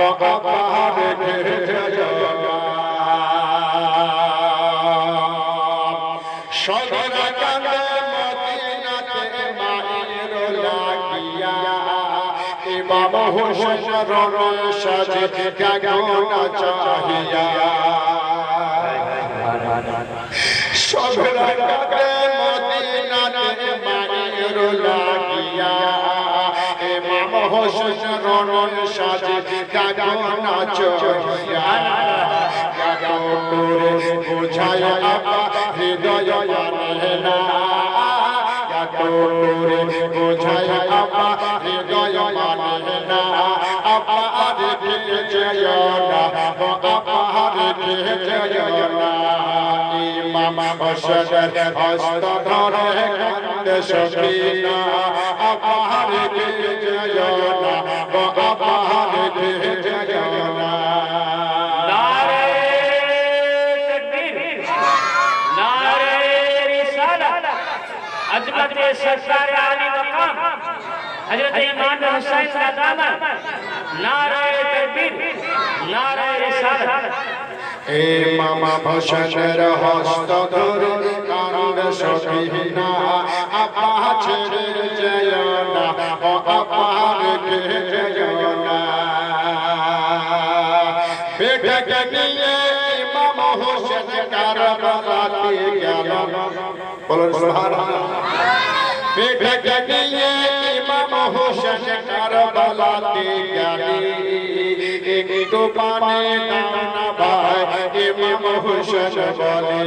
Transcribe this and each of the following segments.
আপা রেখে যায় না সদরা কান্দে মদিনাতে মায়ের লাগিয়া ইমাম হোসেন রণ সাজে জাগনা চাহিয়া সদরা কান্দে মদিনাতে মায়ের লাগিয়া ইমাম হোসেন রণ সাজে জাগনা চাহিয়া করে বোঝায় আপা হৃদয় মানে না করে বোঝায় আপা হৃদয় মানে না আপা রেখে যায় না আপা রেখে যায় না ইমাম হোসেনের হস্ত ধরে কান্দে সখিনা আপা রেখে যায় না আপা রেখে যায় না अजमत सरकार आली मकाम हजरत इमाम हुसैन का दामन नारे तकबीर नारे रिसालत ইমাম হোসেনের হস্ত ধরে কান্দে সখিনা আপা ছেড়ে যায় না আপা রেখে যায় না বেটাকে নিয়ে ইমাম হোসেন কারবালাতে গেল বলুন সুবহানাল্লাহ বেটাকে নিয়ে ইমাম হোসেন কারবালাতে গেল একটু পানি দাও না ভাই ইমাম হোসেন বলে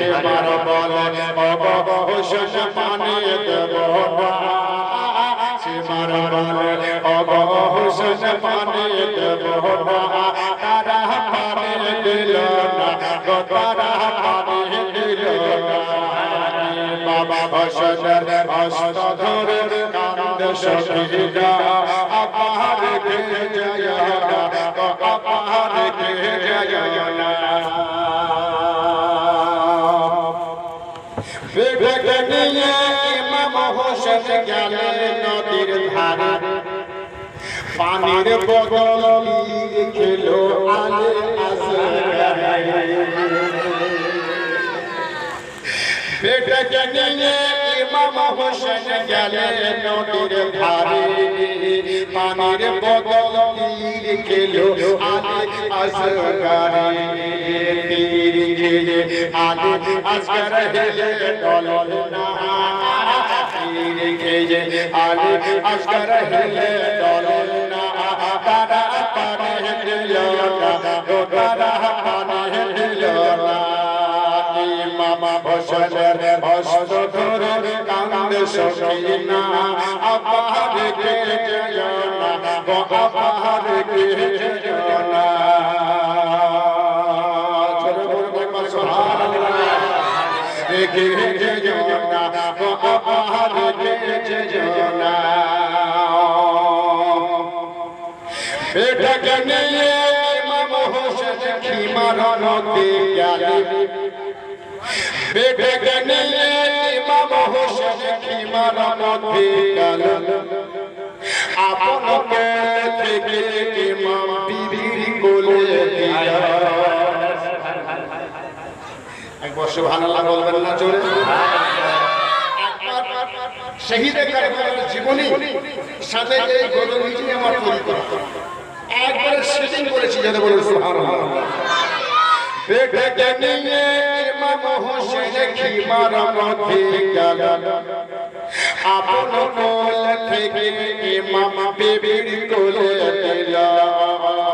এবার বলে বাবা হোসেন পানি দেব না এবার বলে বাবা হোসেন পানি দেব না তারা পানি দিল না তারা পানি দিল না বাবা হোসেনের হস্ত ধরে কান্দে সখিনা আপা রেখে যায় না আপা রেখে যায় না বেটাকে নিয়ে ইমাম হোসেন গেলেন নদীর ধারে পানির বদল খেলো আলে আসগারে বেটাকে নিয়ে ইমাম হোসেন গেলেন নদীর ধারে পানির বদল খেলো আলে আসগারে তীর খেলে আলে আসগার হেলে ডলল না তীর খেলে আলে আসগার হেলে ডলল না তারা পানি দিল না তারা পানি দিল না ইমাম হোসেনের হস্ত ধরে কান্দে সখিনা আপা রেখে যায় না আপা রেখে যায় না ছোট বড় সুবহানাল্লাহ রেখে যায় না আপা রেখে যায় না বেটাকে নিয়ে ইমাম হোসেন খিমার নদী গেলেন বেটাকে নিয়ে ইমাম হোসেন খিমার নদী গেলেন আপন থেকে ইমাম বিবির কোলে দিয়া একবার সুবহানাল্লাহ বলবেন না জোরে শহীদে কারবালার জীবনী সাথে এই গজলটি আমার তৈরি করা একবার সেটিং করেছি যাতে বলুন সুবহানাল্লাহ বেটাকে নিয়ে ইমাম হোসেন খিমার নদী গেলেন আপন কোল থেকে ইমাম বিবির কোলে দিল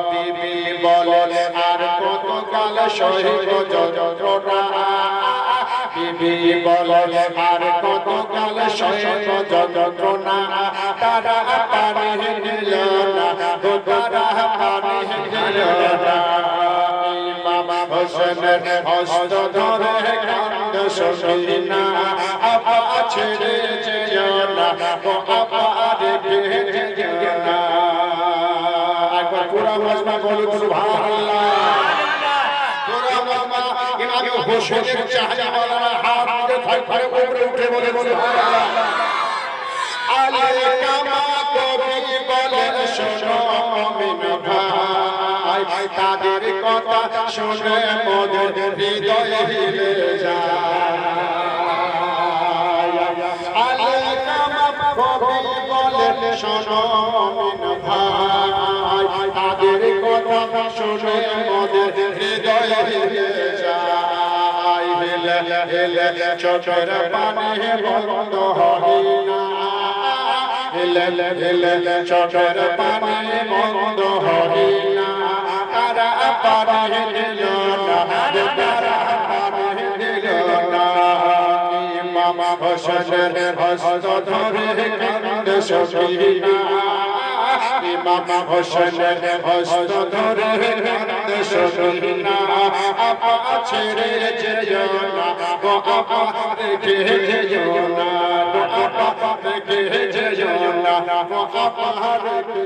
বিবি বলে আর কত কাল সহিব যন্ত্রণা বিবি বলে আর কত কাল সহিব যন্ত্রণা তারা পানি দিল না তারা পানি দিল না ইমাম হোসেনের হস্ত ধরে কান্দে সখিনা আপা ছেড়ে যায় না আপা রেখে যায় না একবার পুরা মজমা বলুন সুবহানাল্লাহ পুরা মজমা ইমাম হোসেনের চাহনিওয়ালারা হাত দিয়ে থাকবে উপরে উঠে বলে সুবহানাল্লাহ আলে কামা কবি বলে শোনো মুমিন তাদের কথা শুনে মোদের হৃদয় হিলে যায়। আলেকামা কবি বলে শোনো মুমিন ভাই, তাদের কথা শুনে মোদের হৃদয় হিলে যায়। হেলে হেলে চোখের পানি বন্ধ হয় না, হেলে হেলে চোখের পানি বন্ধ হয় না। তারা পারে দিল না, তারা পারে দিল না। ইমাম হোসেনের হস্ত ধরে কান্দে সখিনা, ইমাম হোসেনের হস্ত ধরে কান্দে সখিনা। আপা ছেড়ে যেও না গো, আপা রেখে যেও না গো, আপা রেখে যেও না গো, আপা রেখে